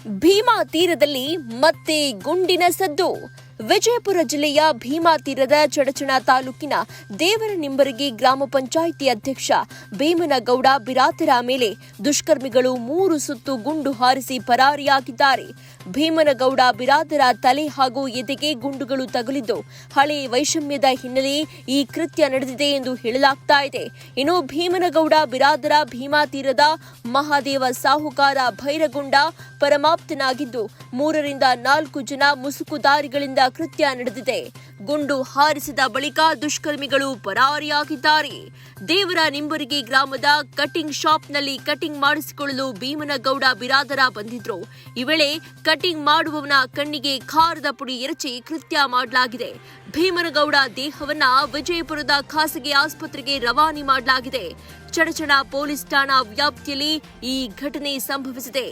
ಭೀಮಾ ತೀರದಲ್ಲಿ ಮತ್ತೆ ಗುಂಡಿನ ಸದ್ದು. ವಿಜಯಪುರ ಜಿಲ್ಲೆಯ ಭೀಮಾ ತೀರದ ಚಡಚಣ ತಾಲೂಕಿನ ದೇವರನಿಂಬರಗಿ ಗ್ರಾಮ ಪಂಚಾಯಿತಿ ಅಧ್ಯಕ್ಷ ಭೀಮನಗೌಡ ಬಿರಾದರ ಮೇಲೆ ದುಷ್ಕರ್ಮಿಗಳು 3 ಸುತ್ತು ಗುಂಡು ಹಾರಿಸಿ ಪರಾರಿಯಾಗಿದ್ದಾರೆ. ಭೀಮನಗೌಡ ಬಿರಾದರ ತಲೆ ಹಾಗೂ ಎದೆಗೆ ಗುಂಡುಗಳು ತಗುಲಿದ್ದು ಹಳೆ ವೈಷಮ್ಯದ ಹಿನ್ನೆಲೆ ಈ ಕೃತ್ಯ ನಡೆದಿದೆ ಎಂದು ಹೇಳಲಾಗ್ತಾ ಇದೆ. ಇನ್ನು ಭೀಮನಗೌಡ ಬಿರಾದರ ಭೀಮಾ ತೀರದ ಮಹಾದೇವ ಸಾಹುಕಾರ ಭೈರಗೊಂಡ ಪರಮಾಪ್ತನಾಗಿದ್ದು 3 ರಿಂದ 4 ಜನ ಮುಸುಕುದಾರಿಗಳಿಂದ ಕೃತ್ಯ ನಡೆದಿದೆ. ಗುಂಡು ಹಾರಿಸಿದ ಬಳಿಕ ದುಷ್ಕರ್ಮಿಗಳು ಪರಾರಿಯಾಗಿದ್ದಾರೆ. ದೇವರ ನಿಂಬರಗಿ ಗ್ರಾಮದ ಕಟಿಂಗ್ ಶಾಪ್ನಲ್ಲಿ ಕಟಿಂಗ್ ಮಾಡಿಸಿಕೊಳ್ಳಲು ಭೀಮನಗೌಡ ಬಿರಾದರ ಬಂದಿದ್ರು. ಈ ವೇಳೆ ಕಟಿಂಗ್ ಮಾಡುವವನ ಕಣ್ಣಿಗೆ ಖಾರದ ಪುಡಿ ಎರಚಿ ಕೃತ್ಯ ಮಾಡಲಾಗಿದೆ. ಭೀಮನಗೌಡ ದೇಹವನ್ನ ವಿಜಯಪುರದ ಖಾಸಗಿ ಆಸ್ಪತ್ರೆಗೆ ರವಾನೆ ಮಾಡಲಾಗಿದೆ. ಚಡಚಣ ಪೊಲೀಸ್ ಠಾಣಾ ವ್ಯಾಪ್ತಿಯಲ್ಲಿ ಈ ಘಟನೆ ಸಂಭವಿಸಿದೆ.